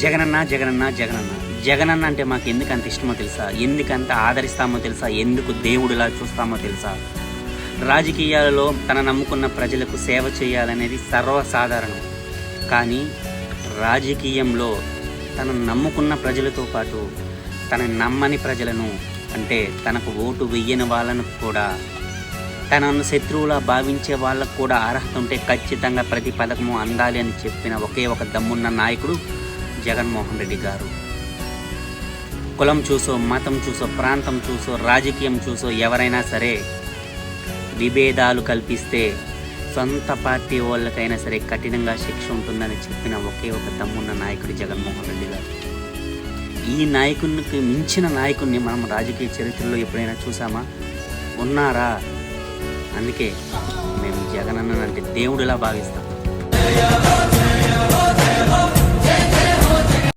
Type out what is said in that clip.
జగనన్న జగనన్న జగనన్న జగనన్న అంటే మాకు ఎందుకు అంత ఇష్టమో తెలుసా, ఎందుకంత ఆదరిస్తామో తెలుసా, ఎందుకు దేవుడిలా చూస్తామో తెలుసా. రాజకీయాలలో తన నమ్ముకున్న ప్రజలకు సేవ చేయాలనేది సర్వసాధారణం. కానీ రాజకీయంలో తన నమ్ముకున్న ప్రజలతో పాటు తన నమ్మని ప్రజలను, అంటే తనకు ఓటు వెయ్యని వాళ్ళను కూడా, తనను శత్రువులా భావించే వాళ్ళకు కూడా అర్హత ఉంటే ఖచ్చితంగా ప్రతి పథకము అందాలి అని చెప్పిన ఒకే ఒక దమ్మున్న నాయకుడు జగన్మోహన్ రెడ్డి గారు. కులం చూసో, మతం చూసో, ప్రాంతం చూసో, రాజకీయం చూసో ఎవరైనా సరే విభేదాలు కల్పిస్తే సొంత పార్టీ వాళ్ళకైనా సరే కఠినంగా శిక్ష ఉంటుందని చెప్పిన ఒకే ఒక దమ్మున్న నాయకుడు జగన్మోహన్ రెడ్డి గారు. ఈ నాయకునికి మించిన నాయకుడిని మనం రాజకీయ చరిత్రలో ఎప్పుడైనా చూసామా? ఉన్నారా? అందుకే మేము జగనన్న అంటే దేవుడిలా భావిస్తాం.